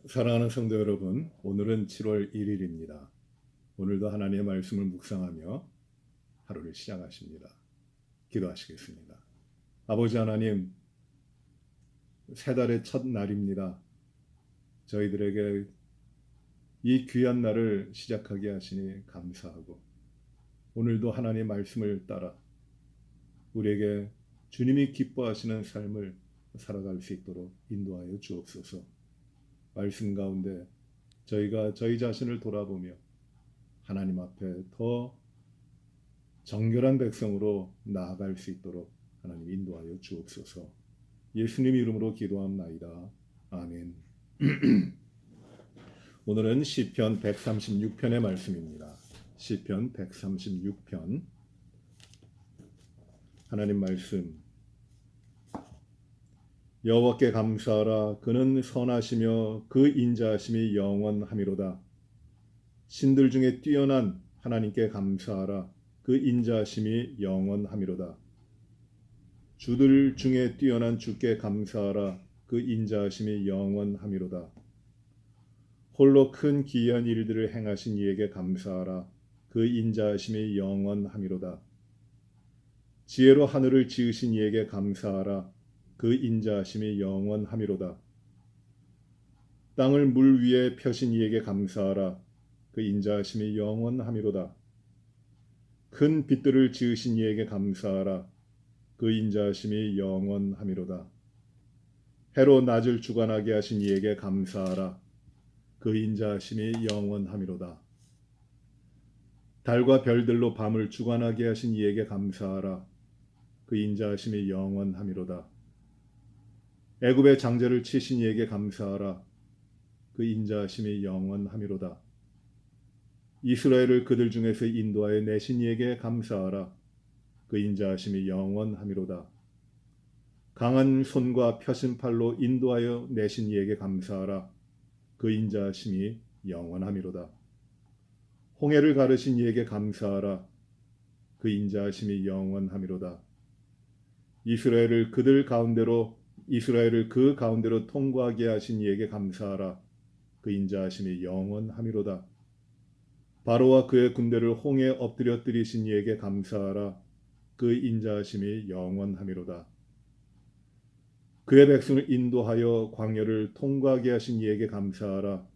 사랑하는 성도 여러분, 오늘은 7월 1일입니다. 오늘도 하나님의 말씀을 묵상하며 하루를 시작하십니다. 기도하시겠습니다. 아버지 하나님, 새 달의 첫 날입니다. 저희들에게 이 귀한 날을 시작하게 하시니 감사하고, 오늘도 하나님의 말씀을 따라 우리에게 주님이 기뻐하시는 삶을 살아갈 수 있도록 인도하여 주옵소서. 말씀 가운데 저희가 저희 자신을 돌아보며 하나님 앞에 더 정결한 백성으로 나아갈 수 있도록 하나님 인도하여 주옵소서. 예수님 이름으로 기도합나이다. 아멘. 오늘은 시편 136편의 말씀입니다. 시편 136편 하나님 말씀. 여호와께 감사하라. 그는 선하시며 그 인자하심이 영원하미로다. 신들 중에 뛰어난 하나님께 감사하라. 그 인자하심이 영원하미로다. 주들 중에 뛰어난 주께 감사하라. 그 인자하심이 영원하미로다. 홀로 큰 기이한 일들을 행하신 이에게 감사하라. 그 인자하심이 영원하미로다. 지혜로 하늘을 지으신 이에게 감사하라. 그 인자하심이 영원하미로다. 땅을 물 위에 펴신 이에게 감사하라. 그 인자하심이 영원하미로다. 큰 빛들을 지으신 이에게 감사하라. 그 인자하심이 영원하미로다. 해로 낮을 주관하게 하신 이에게 감사하라. 그 인자하심이 영원하미로다. 달과 별들로 밤을 주관하게 하신 이에게 감사하라. 그 인자하심이 영원하미로다. 애굽의 장자를 치신 이에게 감사하라. 그 인자하심이 영원하미로다. 이스라엘을 그들 중에서 인도하여 내신 이에게 감사하라. 그 인자하심이 영원하미로다. 강한 손과 펴신 팔로 인도하여 내신 이에게 감사하라. 그 인자하심이 영원하미로다. 홍해를 가르신 이에게 감사하라. 그 인자하심이 영원하미로다. 이스라엘을 그 가운데로 통과하게 하신 이에게 감사하라. 그 인자하심이 영원하미로다. 바로와 그의 군대를 홍해에 엎드려뜨리신 이에게 감사하라. 그 인자하심이 영원하미로다. 그의 백성을 인도하여 광야를 통과하게 하신 이에게 감사하라.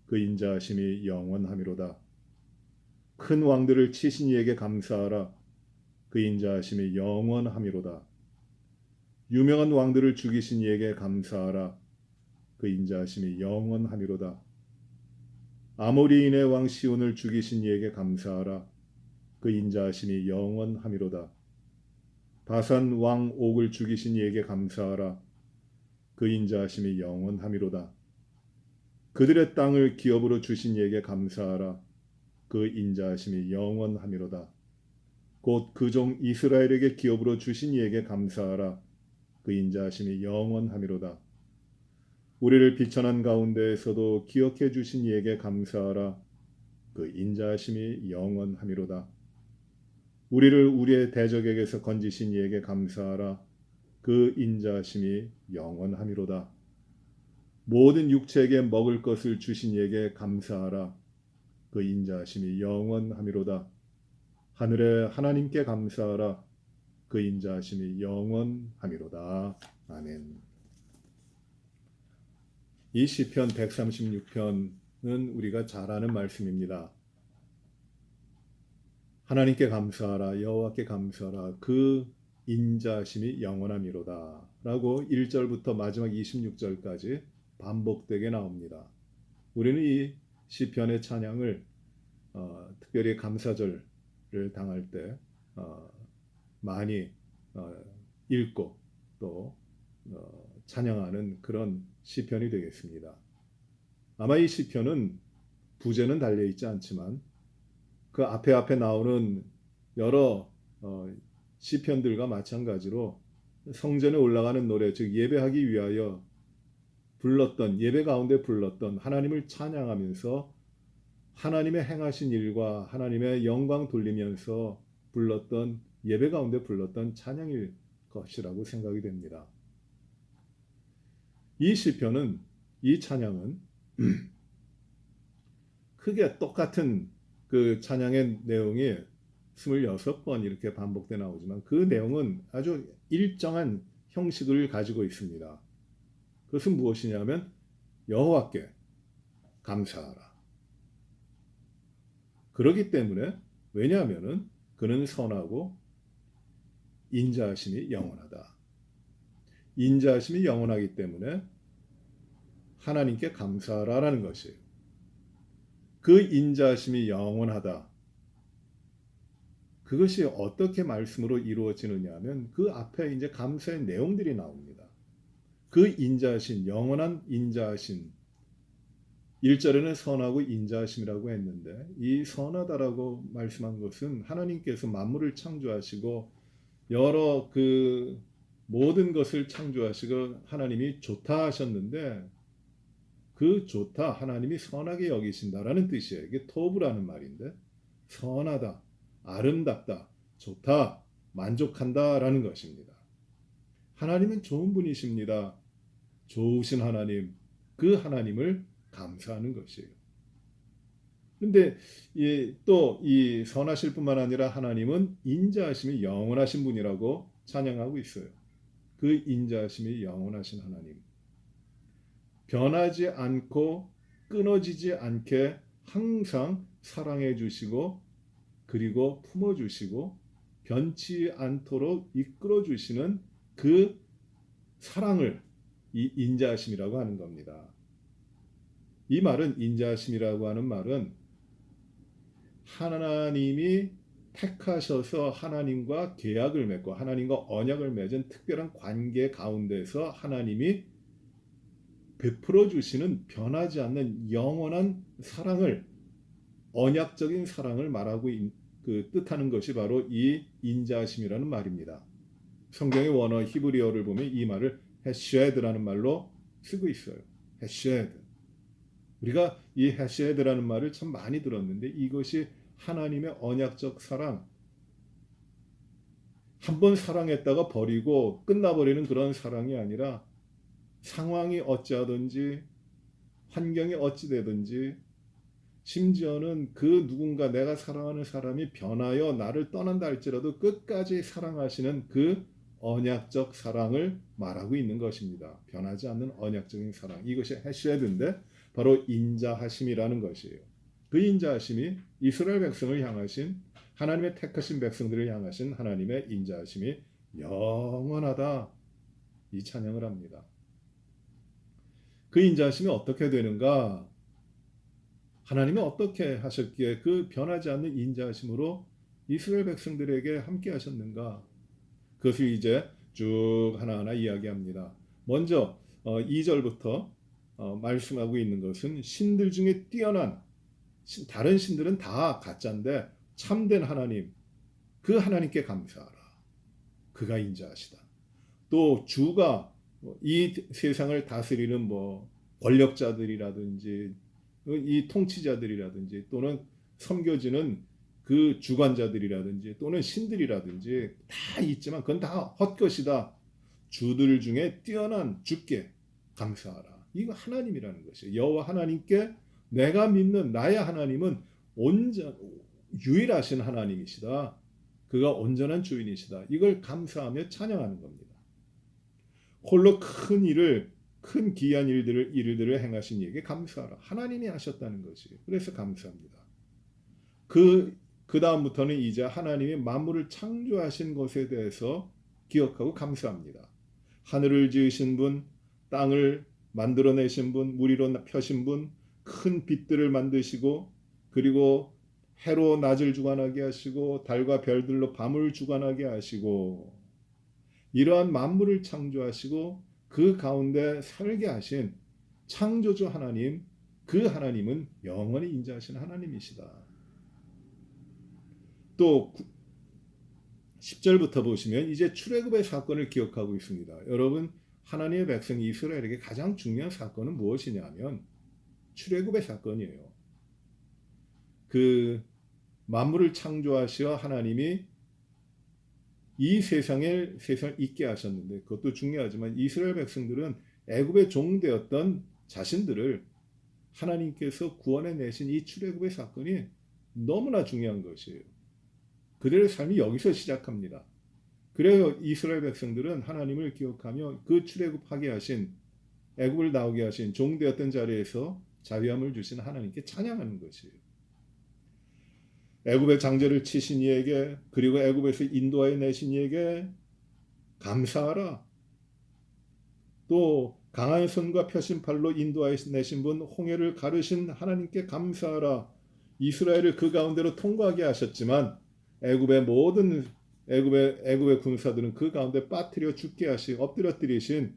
그 인자하심이 영원하미로다. 큰 왕들을 치신 이에게 감사하라. 그 인자하심이 영원하미로다. 유명한 왕들을 죽이신 이에게 감사하라. 그 인자하심이 영원하미로다. 아모리인의 왕 시온을 죽이신 이에게 감사하라. 그 인자하심이 영원하미로다. 바산 왕 옥을 죽이신 이에게 감사하라. 그 인자하심이 영원하미로다. 그들의 땅을 기업으로 주신 이에게 감사하라. 그 인자하심이 영원하미로다. 곧 그 종 이스라엘에게 기업으로 주신 이에게 감사하라. 그 인자하심이 영원하미로다. 우리를 비천한 가운데에서도 기억해 주신 이에게 감사하라. 그 인자하심이 영원하미로다. 우리를 우리의 대적에게서 건지신 이에게 감사하라. 그 인자하심이 영원하미로다. 모든 육체에게 먹을 것을 주신 이에게 감사하라. 그 인자하심이 영원하미로다. 하늘의 하나님께 감사하라. 그 인자하심이 영원하미로다. 아멘. 이 시편 136편은 우리가 잘 아는 말씀입니다. 하나님께 감사하라. 여호와께 감사하라. 그 인자하심이 영원하미로다. 라고 1절부터 마지막 26절까지 반복되게 나옵니다. 우리는 이 시편의 찬양을 특별히 감사절을 당할 때 많이 읽고 또 찬양하는 그런 시편이 되겠습니다. 아마 이 시편은 부제는 달려있지 않지만 그 앞에 나오는 여러 시편들과 마찬가지로 성전에 올라가는 노래, 즉 예배하기 위하여 불렀던, 예배 가운데 불렀던, 하나님을 찬양하면서 하나님의 행하신 일과 하나님의 영광 돌리면서 불렀던, 예배 가운데 불렀던 찬양일 것이라고 생각이 됩니다. 이 시편은, 이 찬양은 크게 똑같은 그 찬양의 내용이 26번 이렇게 반복돼 나오지만 그 내용은 아주 일정한 형식을 가지고 있습니다. 그것은 무엇이냐면 여호와께 감사하라. 그렇기 때문에 왜냐하면은 그는 선하고 인자하심이 영원하다. 인자하심이 영원하기 때문에 하나님께 감사하라라는 것이에요. 그 인자하심이 영원하다. 그것이 어떻게 말씀으로 이루어지느냐 하면 그 앞에 이제 감사의 내용들이 나옵니다. 그 인자하신 영원한 인자하신 1절에는 선하고 인자하심이라고 했는데 이 선하다라고 말씀한 것은 하나님께서 만물을 창조하시고 여러 그 모든 것을 창조하시고 하나님이 좋다 하셨는데 그 좋다 하나님이 선하게 여기신다라는 뜻이에요. 이게 토브라는 말인데 선하다, 아름답다, 좋다, 만족한다라는 것입니다. 하나님은 좋은 분이십니다. 좋으신 하나님, 그 하나님을 감사하는 것이에요. 그런데 또 이 선하실 뿐만 아니라 하나님은 인자하심이 영원하신 분이라고 찬양하고 있어요. 그 인자하심이 영원하신 하나님. 변하지 않고 끊어지지 않게 항상 사랑해 주시고 그리고 품어 주시고 변치 않도록 이끌어 주시는 그 사랑을 이 인자하심이라고 하는 겁니다. 이 말은 인자하심이라고 하는 말은 하나님이 택하셔서 하나님과 계약을 맺고 하나님과 언약을 맺은 특별한 관계 가운데서 하나님이 베풀어 주시는 변하지 않는 영원한 사랑을 언약적인 사랑을 말하고 뜻하는 것이 바로 이 인자하심이라는 말입니다. 성경의 원어 히브리어를 보면 이 말을 헤쉐드라는 말로 쓰고 있어요. 헤쉐드. 우리가 이 헤쉐드라는 말을 참 많이 들었는데 이것이 하나님의 언약적 사랑, 한번 사랑했다가 버리고 끝나버리는 그런 사랑이 아니라 상황이 어찌하든지 환경이 어찌되든지 심지어는 그 누군가 내가 사랑하는 사람이 변하여 나를 떠난다 할지라도 끝까지 사랑하시는 그 언약적 사랑을 말하고 있는 것입니다. 변하지 않는 언약적인 사랑. 이것이 헤쉐드인데 바로 인자하심이라는 것이에요. 그 인자하심이 이스라엘 백성을 향하신 하나님의 택하신 백성들을 향하신 하나님의 인자하심이 영원하다. 이 찬양을 합니다. 그 인자하심이 어떻게 되는가? 하나님이 어떻게 하셨기에 그 변하지 않는 인자하심으로 이스라엘 백성들에게 함께 하셨는가? 그것을 이제 쭉 하나하나 이야기합니다. 먼저 2절부터 말씀하고 있는 것은 신들 중에 뛰어난 다른 신들은 다 가짜인데 참된 하나님 그 하나님께 감사하라. 그가 인자하시다. 또 주가 이 세상을 다스리는 권력자들이라든지 이 통치자들이라든지 또는 섬겨지는 그 주관자들이라든지 또는 신들이라든지 다 있지만 그건 다 헛것이다. 주들 중에 뛰어난 주께 감사하라. 이거 하나님이라는 것이에요. 여호와 하나님께 내가 믿는 나의 하나님은 유일하신 하나님이시다. 그가 온전한 주인이시다. 이걸 감사하며 찬양하는 겁니다. 홀로 큰 기이한 일들을 행하신 이에게 감사하라. 하나님이 하셨다는 것이에요. 그래서 감사합니다. 그 다음부터는 이제 하나님이 만물을 창조하신 것에 대해서 기억하고 감사합니다. 하늘을 지으신 분, 땅을 만들어내신 분, 물 위로 펴신 분, 큰 빛들을 만드시고 그리고 해로 낮을 주관하게 하시고 달과 별들로 밤을 주관하게 하시고 이러한 만물을 창조하시고 그 가운데 살게 하신 창조주 하나님, 그 하나님은 영원히 인자하신 하나님이시다. 또 10절부터 보시면 이제 출애굽의 사건을 기억하고 있습니다. 여러분 하나님의 백성 이스라엘에게 가장 중요한 사건은 무엇이냐면 출애굽의 사건이에요. 그 만물을 창조하시어 하나님이 이 세상을 있게 하셨는데 그것도 중요하지만 이스라엘 백성들은 애굽의 종되었던 자신들을 하나님께서 구원해 내신 이 출애굽의 사건이 너무나 중요한 것이에요. 그들의 삶이 여기서 시작합니다. 그래서 이스라엘 백성들은 하나님을 기억하며 그 출애굽하게 하신 애굽을 나오게 하신 종되었던 자리에서 자유함을 주신 하나님께 찬양하는 것이에요. 애굽의 장제를 치신 이에게 그리고 애굽에서 인도하여 내신 이에게 감사하라. 또 강한 손과 펴신 팔로 인도하여 내신 분 홍해를 가르신 하나님께 감사하라. 이스라엘을 그 가운데로 통과하게 하셨지만 애굽의 모든 애굽의 군사들은 그 가운데 빠뜨려 죽게 하시 엎드려뜨리신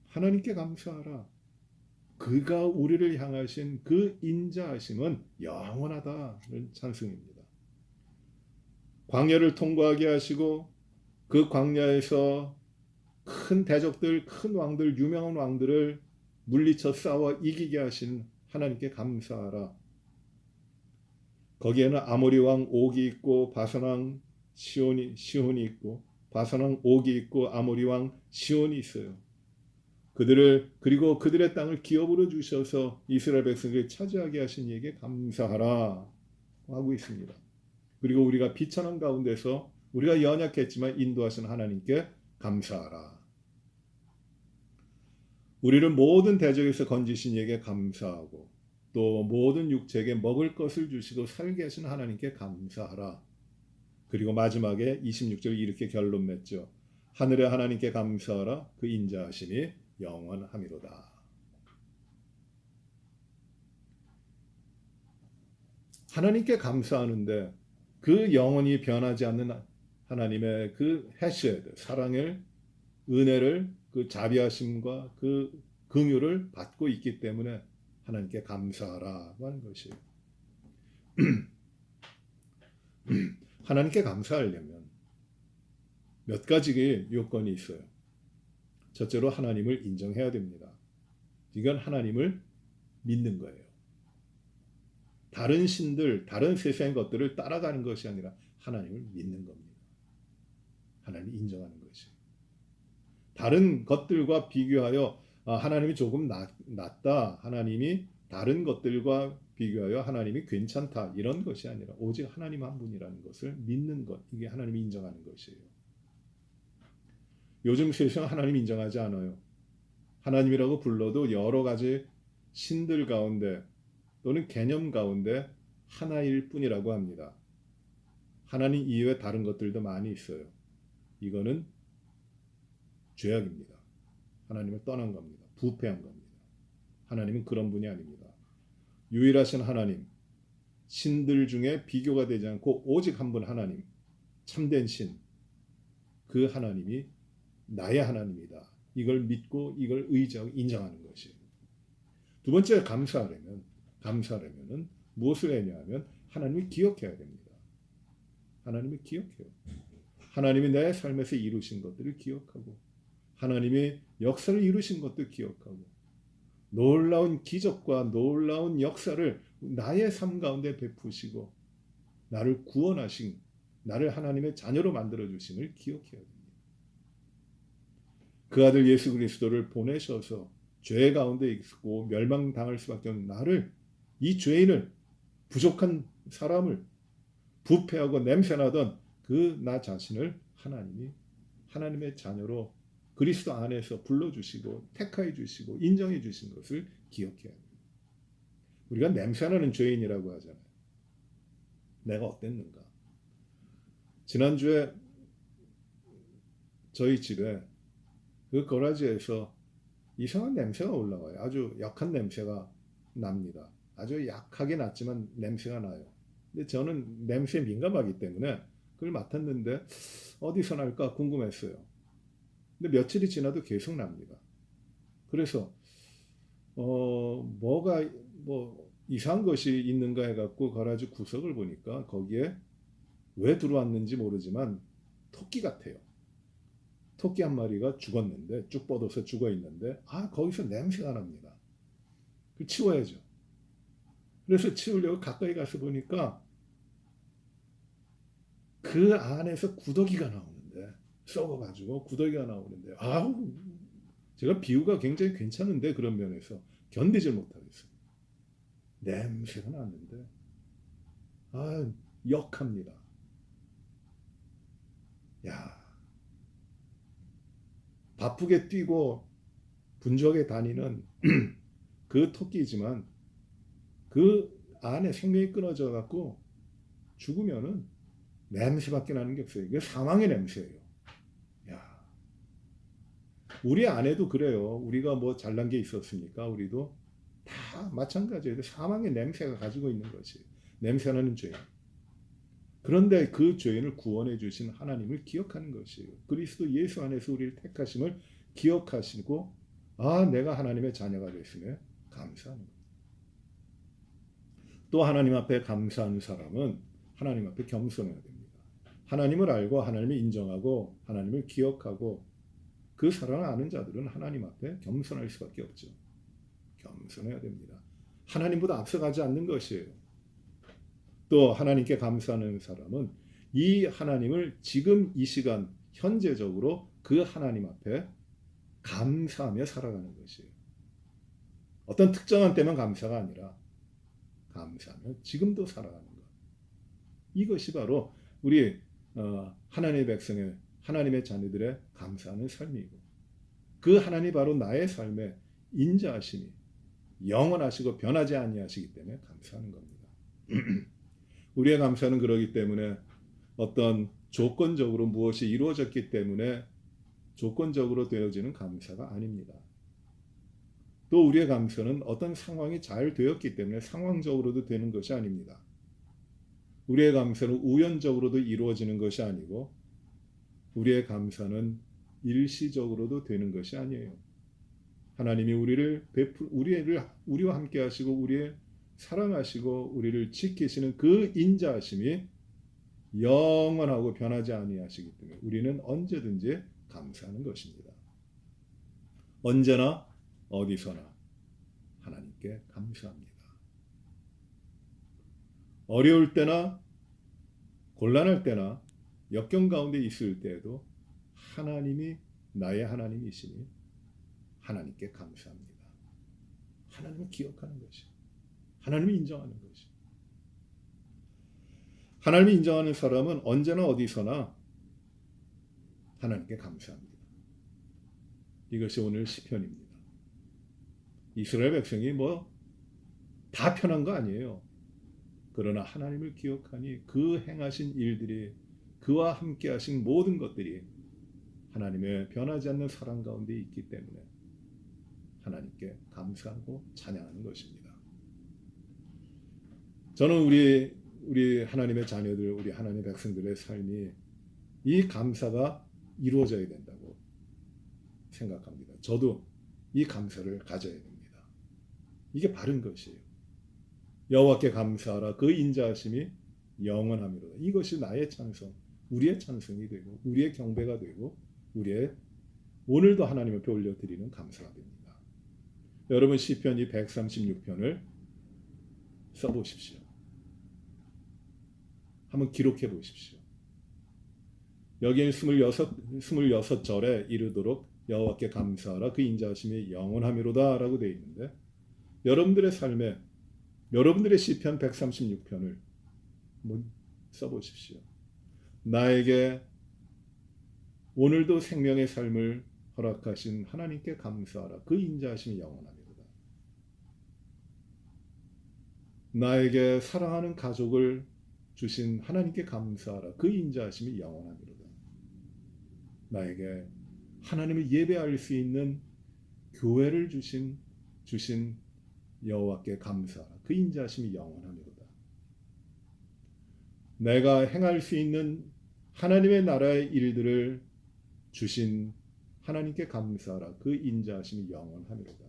하나님께 감사하라. 그가 우리를 향하신 그 인자하심은 영원하다는 찬송입니다. 광야를 통과하게 하시고 그 광야에서 큰 대적들, 큰 왕들, 유명한 왕들을 물리쳐 싸워 이기게 하신 하나님께 감사하라. 거기에는 아모리 왕 옥이 있고 바산 왕 시온이 있고 바산 왕 옥이 있고 아모리 왕 시온이 있어요. 그리고 그들의 땅을 기업으로 주셔서 이스라엘 백성을 차지하게 하신 이에게 감사하라 하고 있습니다. 그리고 우리가 비천한 가운데서 우리가 연약했지만 인도하신 하나님께 감사하라. 우리를 모든 대적에서 건지신 이에게 감사하고 또 모든 육체에게 먹을 것을 주시고 살게 하신 하나님께 감사하라. 그리고 마지막에 26절 이렇게 결론 맺죠. 하늘의 하나님께 감사하라. 그 인자하심이 영원함이로다. 하나님께 감사하는데 그 영원히 변하지 않는 하나님의 그 헤세드, 사랑을, 은혜를, 그 자비하심과 그 긍휼을 받고 있기 때문에 하나님께 감사하라고 하는 것이에요. 하나님께 감사하려면 몇 가지 요건이 있어요. 첫째로 하나님을 인정해야 됩니다. 이건 하나님을 믿는 거예요. 다른 신들, 다른 세상의 것들을 따라가는 것이 아니라 하나님을 믿는 겁니다. 하나님을 인정하는 것이에요. 다른 것들과 비교하여 하나님이 조금 낫다, 하나님이 다른 것들과 비교하여 하나님이 괜찮다 이런 것이 아니라 오직 하나님 한 분이라는 것을 믿는 것, 이게 하나님이 인정하는 것이에요. 요즘 세상 하나님 인정하지 않아요. 하나님이라고 불러도 여러 가지 신들 가운데 또는 개념 가운데 하나일 뿐이라고 합니다. 하나님 이외에 다른 것들도 많이 있어요. 이거는 죄악입니다. 하나님을 떠난 겁니다. 부패한 겁니다. 하나님은 그런 분이 아닙니다. 유일하신 하나님, 신들 중에 비교가 되지 않고 오직 한 분 하나님, 참된 신, 그 하나님이 나의 하나님이다. 이걸 믿고 이걸 의지하고 인정하는 것이에요. 두 번째 감사하려면 무엇을 해야 하면 하나님을 기억해야 됩니다. 하나님을 기억해요. 하나님이 내 삶에서 이루신 것들을 기억하고 하나님의 역사를 이루신 것도 기억하고 놀라운 기적과 놀라운 역사를 나의 삶 가운데 베푸시고 나를 구원하신 나를 하나님의 자녀로 만들어 주심을 기억해야 됩니다. 그 아들 예수 그리스도를 보내셔서 죄 가운데 있고 멸망당할 수밖에 없는 나를 이 죄인을 부족한 사람을 부패하고 냄새나던 그 나 자신을 하나님이 하나님의 자녀로 그리스도 안에서 불러주시고 택하여 주시고 인정해 주신 것을 기억해야 합니다. 우리가 냄새나는 죄인이라고 하잖아요. 내가 어땠는가? 지난주에 저희 집에 그 거라지에서 이상한 냄새가 올라와요. 아주 약한 냄새가 납니다. 아주 약하게 났지만 냄새가 나요. 근데 저는 냄새에 민감하기 때문에 그걸 맡았는데 어디서 날까 궁금했어요. 근데 며칠이 지나도 계속 납니다. 그래서 뭐가 이상한 것이 있는가 해갖고 거라지 구석을 보니까 거기에 왜 들어왔는지 모르지만 토끼 같아요. 토끼 한 마리가 죽었는데 쭉 뻗어서 죽어 있는데 거기서 냄새가 납니다. 그 치워야죠. 그래서 치우려고 가까이 가서 보니까 그 안에서 구더기가 나오는데 썩어가지고 구더기가 나오는데 제가 비유가 굉장히 괜찮은데 그런 면에서 견디질 못하겠어요. 냄새가 났는데 역합니다. 야, 바쁘게 뛰고 분주하게 다니는 그 토끼지만 그 안에 생명이 끊어져 갖고 죽으면은 냄새밖에 나는 게 없어요. 이게 사망의 냄새예요. 야, 우리 안에도 그래요. 우리가 뭐 잘난 게 있었습니까? 우리도 다 마찬가지예요. 사망의 냄새가 가지고 있는 것이 냄새나는 죄인. 그런데 그 죄인을 구원해 주신 하나님을 기억하는 것이에요. 그리스도 예수 안에서 우리를 택하심을 기억하시고 내가 하나님의 자녀가 됐음에 감사하는 거예요. 또 하나님 앞에 감사하는 사람은 하나님 앞에 겸손해야 됩니다. 하나님을 알고 하나님을 인정하고 하나님을 기억하고 그 사랑을 아는 자들은 하나님 앞에 겸손할 수밖에 없죠. 겸손해야 됩니다. 하나님보다 앞서가지 않는 것이에요. 또 하나님께 감사하는 사람은 이 하나님을 지금 이 시간 현재적으로 그 하나님 앞에 감사하며 살아가는 것이에요. 어떤 특정한 때만 감사가 아니라 감사하며 지금도 살아가는 것. 이것이 바로 우리 하나님의 백성의 하나님의 자녀들의 감사하는 삶이고 그 하나님이 바로 나의 삶에 인자하시니 영원하시고 변하지 아니하시기 때문에 감사하는 겁니다. 우리의 감사는 그러기 때문에 어떤 조건적으로 무엇이 이루어졌기 때문에 조건적으로 되어지는 감사가 아닙니다. 또 우리의 감사는 어떤 상황이 잘 되었기 때문에 상황적으로도 되는 것이 아닙니다. 우리의 감사는 우연적으로도 이루어지는 것이 아니고 우리의 감사는 일시적으로도 되는 것이 아니에요. 하나님이 우리와 함께 하시고 우리의 사랑하시고 우리를 지키시는 그 인자하심이 영원하고 변하지 아니하시기 때문에 우리는 언제든지 감사하는 것입니다. 언제나 어디서나 하나님께 감사합니다. 어려울 때나 곤란할 때나 역경 가운데 있을 때에도 하나님이 나의 하나님이시니 하나님께 감사합니다. 하나님을 기억하는 것이, 하나님을 인정하는 것이. 하나님을 인정하는 사람은 언제나 어디서나 하나님께 감사합니다. 이것이 오늘 시편입니다. 이스라엘 백성이 다 편한 거 아니에요. 그러나 하나님을 기억하니 그 행하신 일들이 그와 함께 하신 모든 것들이 하나님의 변하지 않는 사랑 가운데 있기 때문에 하나님께 감사하고 찬양하는 것입니다. 저는 우리 하나님의 자녀들, 우리 하나님의 백성들의 삶이 이 감사가 이루어져야 된다고 생각합니다. 저도 이 감사를 가져야 됩니다. 이게 바른 것이에요. 여호와께 감사하라. 그 인자하심이 영원하미로다. 이것이 나의 찬송, 우리의 찬송이 되고 우리의 경배가 되고 우리의 오늘도 하나님 앞에 올려드리는 감사가 됩니다. 여러분 시편 이 136편을 써보십시오. 한번 기록해 보십시오. 여기에 26절에 이르도록 여호와께 감사하라. 그 인자하심이 영원하미로다 라고 되어 있는데 여러분들의 삶에 여러분들의 시편 136편을 한번 써보십시오. 나에게 오늘도 생명의 삶을 허락하신 하나님께 감사하라. 그 인자하심이 영원하미로다. 나에게 사랑하는 가족을 주신 하나님께 감사하라. 그 인자하심이 영원하미로다. 나에게 하나님을 예배할 수 있는 교회를 주신 여호와께 감사하라. 그 인자하심이 영원하미로다. 내가 행할 수 있는 하나님의 나라의 일들을 주신 하나님께 감사하라. 그 인자하심이 영원하미로다.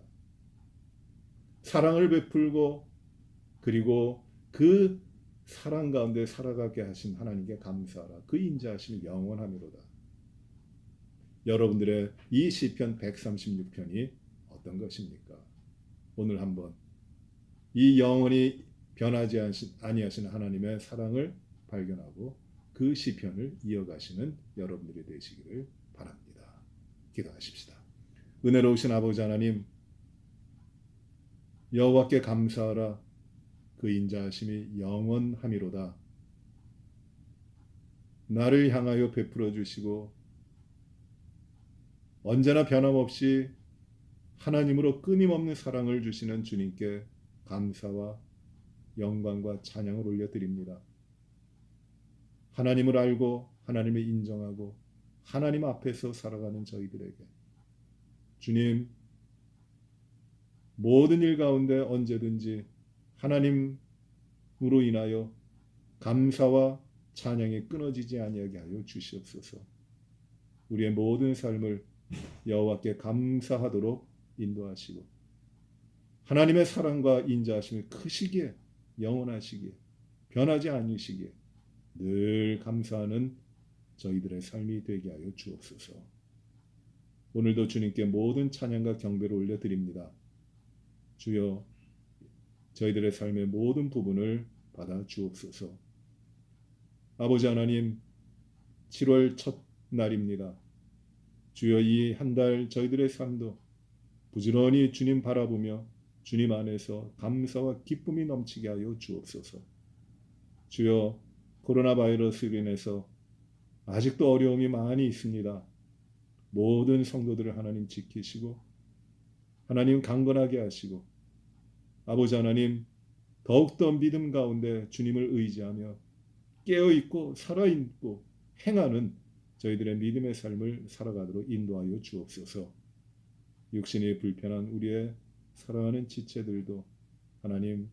사랑을 베풀고 그리고 그 사랑 가운데 살아가게 하신 하나님께 감사하라. 그 인자하심이 영원하미로다. 여러분들의 이 시편 136편이 어떤 것입니까? 오늘 한번 이 영원히 변하지 아니하시는 하나님의 사랑을 발견하고 그 시편을 이어가시는 여러분들이 되시기를 바랍니다. 기도하십시다. 은혜로우신 아버지 하나님, 여호와께 감사하라. 그 인자하심이 영원함이로다. 나를 향하여 베풀어 주시고 언제나 변함없이 하나님으로 끊임없는 사랑을 주시는 주님께 감사와 영광과 찬양을 올려드립니다. 하나님을 알고 하나님을 인정하고 하나님 앞에서 살아가는 저희들에게 주님, 모든 일 가운데 언제든지 하나님으로 인하여 감사와 찬양이 끊어지지 아니하게 하여 주시옵소서. 우리의 모든 삶을 여호와께 감사하도록 인도하시고 하나님의 사랑과 인자하심이 크시기에 영원하시기에 변하지 않으시기에 늘 감사하는 저희들의 삶이 되게 하여 주옵소서. 오늘도 주님께 모든 찬양과 경배를 올려드립니다. 주여, 저희들의 삶의 모든 부분을 받아 주옵소서. 아버지 하나님, 7월 첫 날입니다. 주여, 이 한 달 저희들의 삶도 부지런히 주님 바라보며 주님 안에서 감사와 기쁨이 넘치게 하여 주옵소서. 주여, 코로나 바이러스로 인해서 아직도 어려움이 많이 있습니다. 모든 성도들을 하나님 지키시고 하나님 강건하게 하시고 아버지 하나님 더욱더 믿음 가운데 주님을 의지하며 깨어있고 살아있고 행하는 저희들의 믿음의 삶을 살아가도록 인도하여 주옵소서. 육신이 불편한 우리의 사랑하는 지체들도 하나님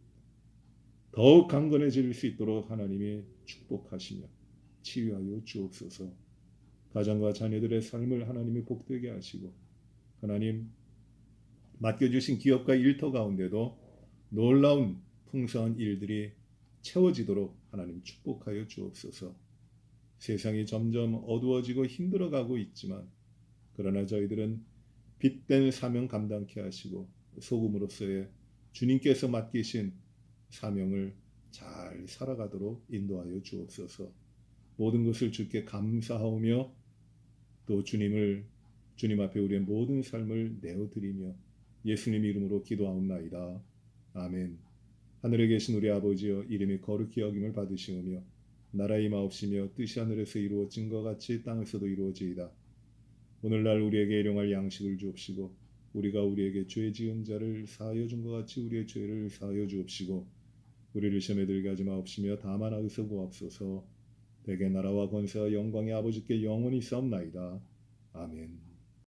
더욱 강건해질 수 있도록 하나님이 축복하시며 치유하여 주옵소서. 가정과 자녀들의 삶을 하나님이 복되게 하시고 하나님 맡겨주신 기업과 일터 가운데도 놀라운 풍성한 일들이 채워지도록 하나님 축복하여 주옵소서. 세상이 점점 어두워지고 힘들어가고 있지만 그러나 저희들은 빛된 사명 감당케 하시고 소금으로서의 주님께서 맡기신 사명을 잘 살아가도록 인도하여 주옵소서. 모든 것을 주께 감사하오며 또 주님 앞에 우리의 모든 삶을 내어드리며 예수님 이름으로 기도하옵나이다. 아멘. 하늘에 계신 우리 아버지여, 이름이 거룩히 여김을 받으시오며 나라의 마옵시며 뜻이 하늘에서 이루어진 것 같이 땅에서도 이루어지이다. 오늘날 우리에게 일용할 양식을 주옵시고 우리가 우리에게 죄 지은 자를 사하여 준 것 같이 우리의 죄를 사하여 주옵시고 우리를 시험에 들게 하지 마옵시며 다만 악에서 구하옵소서. 대개 나라와 권세와 영광의 아버지께 영원히 있사옵나이다. 아멘.